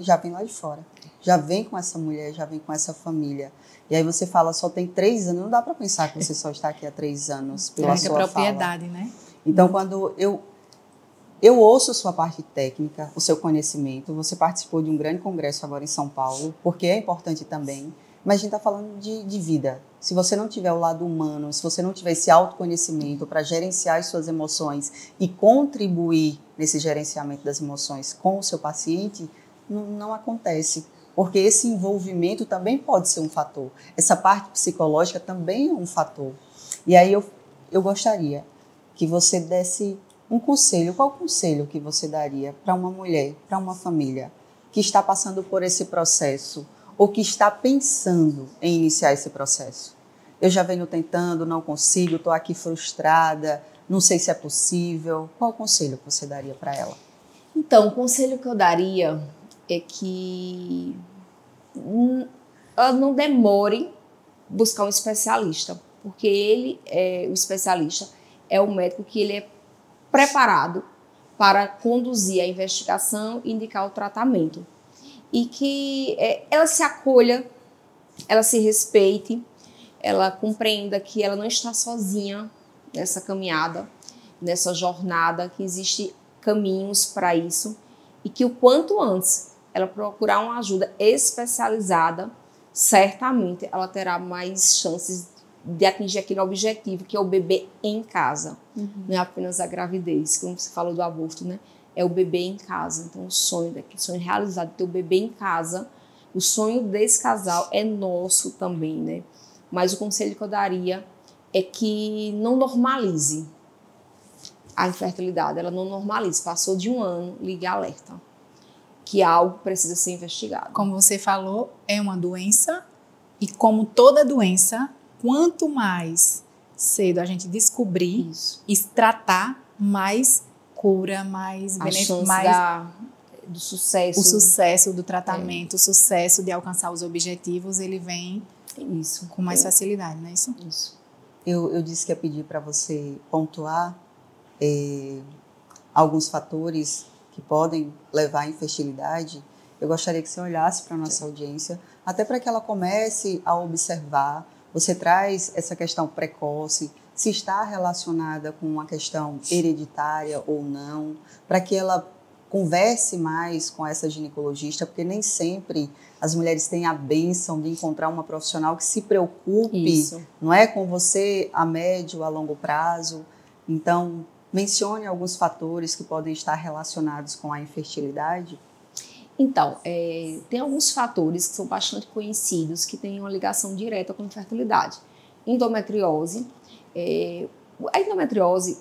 já vem lá de fora. Já vem com essa mulher, já vem com essa família. E aí você fala, só tem 3 anos. Não dá para pensar que você só está aqui há 3 anos pela sua propriedade, fala. Né? Então, quando eu ouço a sua parte técnica, o seu conhecimento. Você participou de um grande congresso agora em São Paulo, porque é importante também. Mas a gente está falando de vida. Se você não tiver o lado humano, se você não tiver esse autoconhecimento para gerenciar as suas emoções e contribuir nesse gerenciamento das emoções com o seu paciente, não acontece. Porque esse envolvimento também pode ser um fator. Essa parte psicológica também é um fator. E aí eu gostaria que você desse um conselho. Qual conselho que você daria para uma mulher, para uma família que está passando por esse processo ou que está pensando em iniciar esse processo? Eu já venho tentando, não consigo, estou aqui frustrada, não sei se é possível. Qual conselho que você daria para ela? Então, o conselho que eu daria é que ela não demore buscar um especialista, porque o especialista é o médico que ele é preparado para conduzir a investigação e indicar o tratamento. E que ela se acolha, ela se respeite, ela compreenda que ela não está sozinha nessa caminhada, nessa jornada, que existem caminhos para isso e que o quanto antes ela procurar uma ajuda especializada, certamente ela terá mais chances de atingir aquele objetivo que é o bebê em casa. Não é apenas a gravidez, como você falou do aborto, né? É o bebê em casa. Então o sonho realizado de ter o bebê em casa, o sonho desse casal é nosso também, né? Mas o conselho que eu daria é que não normalize a infertilidade, ela não normalize. Passou de 1 ano, ligue alerta, que algo precisa ser investigado. Como você falou, é uma doença e como toda doença, quanto mais cedo a gente descobrir e tratar, mais cura, mais benefício, mais do sucesso. O sucesso do tratamento, o sucesso de alcançar os objetivos, ele vem com mais facilidade, não é isso? Isso. Eu disse que ia pedir para você pontuar alguns fatores que podem levar à infertilidade. Eu gostaria que você olhasse para a nossa audiência, até para que ela comece a observar. Você traz essa questão precoce, se está relacionada com uma questão hereditária ou não, para que ela converse mais com essa ginecologista, porque nem sempre as mulheres têm a bênção de encontrar uma profissional que se preocupe, não é, com você a médio, a longo prazo. Então, mencione alguns fatores que podem estar relacionados com a infertilidade. Então, tem alguns fatores que são bastante conhecidos que têm uma ligação direta com a infertilidade. Endometriose. A endometriose,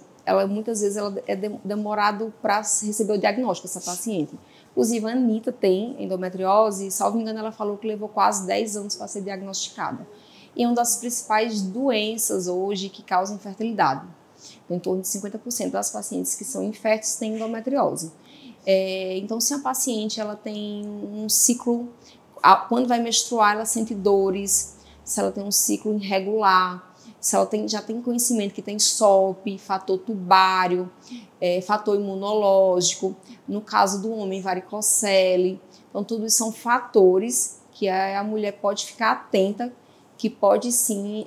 muitas vezes ela é demorado para receber o diagnóstico dessa paciente. Inclusive, a Anitta tem endometriose, salvo engano, ela falou que levou quase 10 anos para ser diagnosticada. E é uma das principais doenças hoje que causam infertilidade. Em torno de 50% das pacientes que são inférteis têm endometriose. Então, se a paciente ela tem um ciclo, quando vai menstruar, ela sente dores, se ela tem um ciclo irregular, se ela já tem conhecimento que tem SOP, fator tubário, fator imunológico, no caso do homem, varicocele. Então, tudo isso são fatores que a mulher pode ficar atenta, que pode sim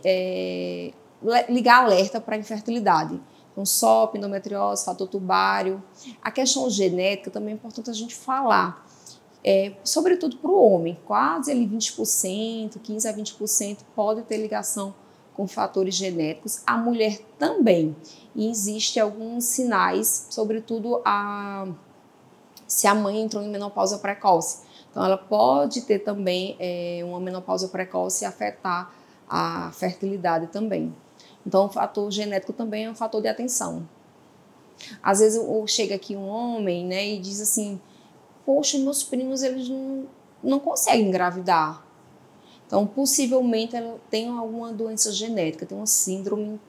ligar alerta para a infertilidade. Então, SOP, endometriose, fator tubário. A questão genética também é importante a gente falar, sobretudo para o homem, quase ali 20%, 15% a 20% pode ter ligação com fatores genéticos, a mulher também. E existem alguns sinais, sobretudo se a mãe entrou em menopausa precoce. Então, ela pode ter também uma menopausa precoce e afetar a fertilidade também. Então, o fator genético também é um fator de atenção. Às vezes, chega aqui um homem, né, e diz assim, poxa, meus primos eles não conseguem engravidar. Então, possivelmente, ela tem alguma doença genética, tem uma síndrome.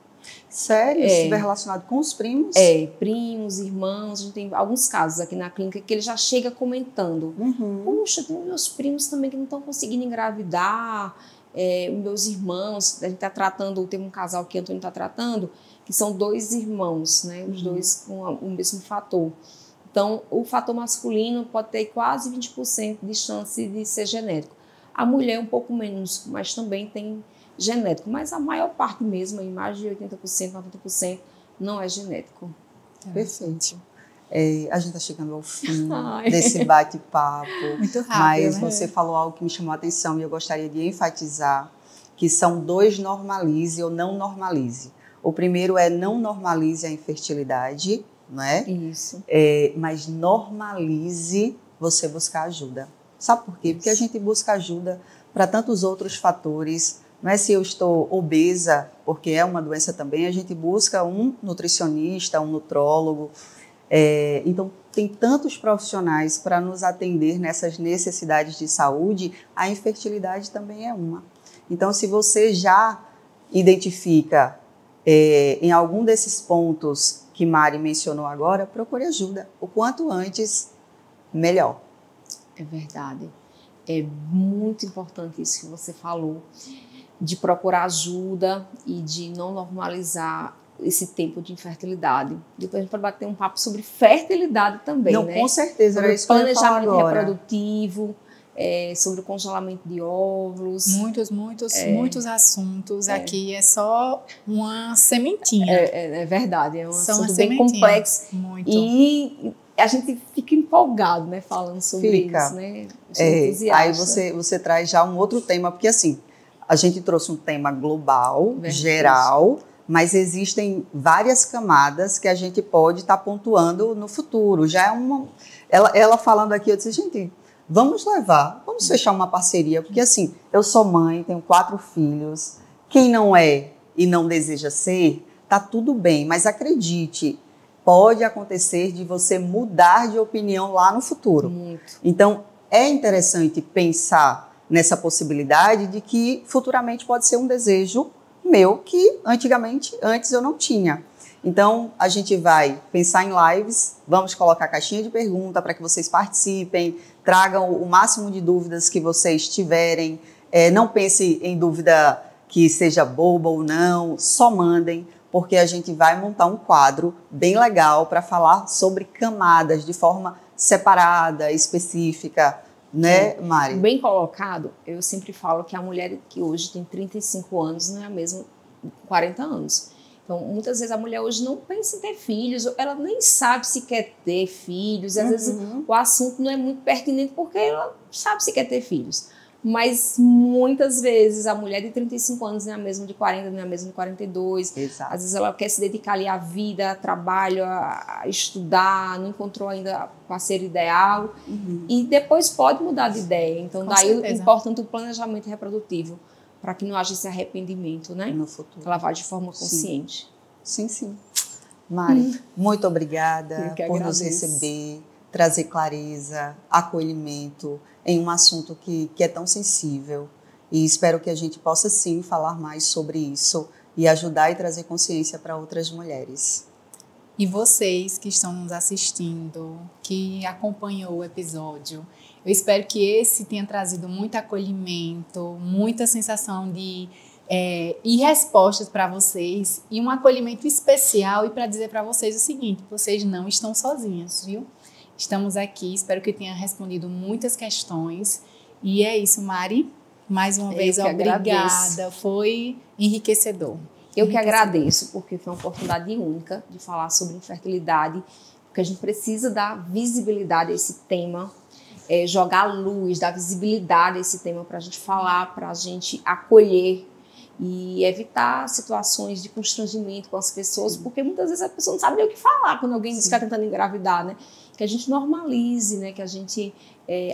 Sério? Isso estiver relacionado com os primos? Primos, irmãos. A gente tem alguns casos aqui na clínica que ele já chega comentando. Puxa, tem meus primos também que não estão conseguindo engravidar. Meus irmãos, a gente está tratando, tem um casal que o Antônio está tratando, que são 2 irmãos, né? Os 2 com o mesmo fator. Então, o fator masculino pode ter quase 20% de chance de ser genético. A mulher um pouco menos, mas também tem genético. Mas a maior parte mesmo, mais de 80%, 90%, não é genético. Perfeito. A gente está chegando ao fim desse bate-papo. Muito rápido, mas né? você falou algo que me chamou a atenção e eu gostaria de enfatizar, que são 2 normalize ou não normalize. O primeiro é não normalize a infertilidade, não é? Isso. Mas normalize você buscar ajuda. Sabe por quê? Porque a gente busca ajuda para tantos outros fatores. Não é se eu estou obesa, porque é uma doença também, a gente busca um nutricionista, um nutrólogo. Então, tem tantos profissionais para nos atender nessas necessidades de saúde, a infertilidade também é uma. Então, se você já identifica em algum desses pontos que Mari mencionou agora, procure ajuda. O quanto antes, melhor. É verdade. É muito importante isso que você falou, de procurar ajuda e de não normalizar esse tempo de infertilidade. Depois a gente pode bater um papo sobre fertilidade também, Não, né? com certeza, Sobre era isso que eu ia falar planejamento agora. reprodutivo, sobre o congelamento de óvulos. Muitos assuntos. Aqui é só uma sementinha. É verdade, é um Só uma assunto bem sementinha. complexo. Muito. E a gente fica empolgado, né, falando sobre isso, né? Aí você traz já um outro tema, porque assim, a gente trouxe um tema global, geral, mas existem várias camadas que a gente pode estar pontuando no futuro. Já é uma... Ela falando aqui, eu disse, gente, vamos fechar uma parceria, porque assim, eu sou mãe, tenho 4 filhos, quem não é e não deseja ser, tá tudo bem, mas acredite, pode acontecer de você mudar de opinião lá no futuro. Muito. Então, é interessante pensar nessa possibilidade de que futuramente pode ser um desejo meu que antes eu não tinha. Então, a gente vai pensar em lives, vamos colocar caixinha de pergunta para que vocês participem, tragam o máximo de dúvidas que vocês tiverem. Não pense em dúvida que seja boba ou não, só mandem, porque a gente vai montar um quadro bem legal para falar sobre camadas de forma separada, específica, né, Mari? Bem colocado, eu sempre falo que a mulher que hoje tem 35 anos não é a mesma com 40 anos. Então, muitas vezes a mulher hoje não pensa em ter filhos, ela nem sabe se quer ter filhos, às vezes o assunto não é muito pertinente porque ela sabe se quer ter filhos. Mas muitas vezes a mulher de 35 anos não é a mesma de 40, não é a mesma de 42. Exato. Às vezes ela quer se dedicar ali à vida, a trabalho, a estudar, não encontrou ainda a parceira ideal. E depois pode mudar de ideia. Então, daí é importante o planejamento reprodutivo, para que não haja esse arrependimento, né? No futuro. Ela vá de forma consciente. Sim. Mari, muito obrigada por nos receber, trazer clareza, acolhimento em um assunto que é tão sensível. E espero que a gente possa, sim, falar mais sobre isso e ajudar e trazer consciência para outras mulheres. E vocês que estão nos assistindo, que acompanhou o episódio, eu espero que esse tenha trazido muito acolhimento, muita sensação de e respostas para vocês, e um acolhimento especial, e para dizer para vocês o seguinte: vocês não estão sozinhas, viu? Estamos aqui, espero que tenha respondido muitas questões. E é isso, Mari. Mais uma vez, obrigada. Foi enriquecedor. Eu que agradeço, porque foi uma oportunidade única de falar sobre infertilidade, porque a gente precisa dar visibilidade a esse tema, jogar luz, dar visibilidade a esse tema para a gente falar, para a gente acolher e evitar situações de constrangimento com as pessoas, porque muitas vezes a pessoa não sabe nem o que falar quando alguém diz que está tentando engravidar, né? Que a gente normalize, né? Que a gente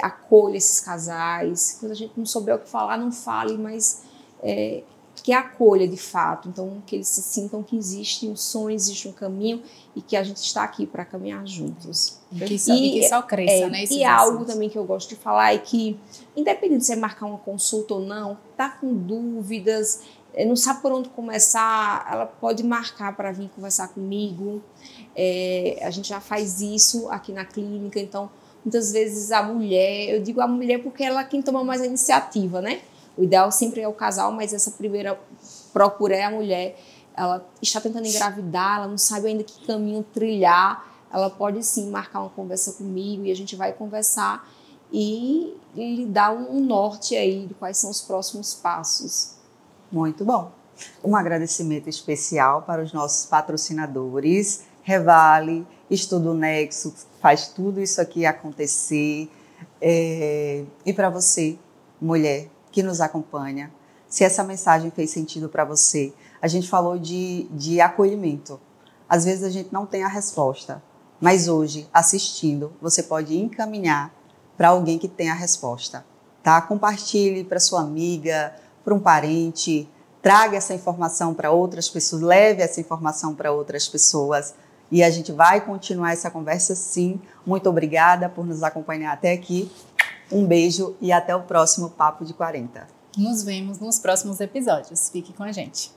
acolha esses casais. Quando a gente não souber o que falar, não fale, mas que acolha de fato. Então, que eles se sintam que existe um sonho, existe um caminho e que a gente está aqui para caminhar juntos. E que só cresça, né? E algo também que eu gosto de falar é que, independente de você marcar uma consulta ou não, tá com dúvidas, não sabe por onde começar, ela pode marcar para vir conversar comigo. A gente já faz isso aqui na clínica, então muitas vezes a mulher, eu digo a mulher porque ela é quem toma mais a iniciativa, né? O ideal sempre é o casal, mas essa primeira procura é a mulher. Ela está tentando engravidar, ela não sabe ainda que caminho trilhar, ela pode sim marcar uma conversa comigo e a gente vai conversar e lhe dar um norte aí de quais são os próximos passos. Muito bom. Um agradecimento especial para os nossos patrocinadores, Revale, Estudo Nexo, faz tudo isso aqui acontecer. E para você, mulher que nos acompanha, se essa mensagem fez sentido para você, a gente falou de acolhimento. Às vezes a gente não tem a resposta, mas hoje, assistindo, você pode encaminhar para alguém que tem a resposta, tá? Compartilhe para sua amiga, para um parente, traga essa informação para outras pessoas, leve essa informação para outras pessoas e a gente vai continuar essa conversa sim. Muito obrigada por nos acompanhar até aqui. Um beijo e até o próximo Papo de 40. Nos vemos nos próximos episódios. Fique com a gente.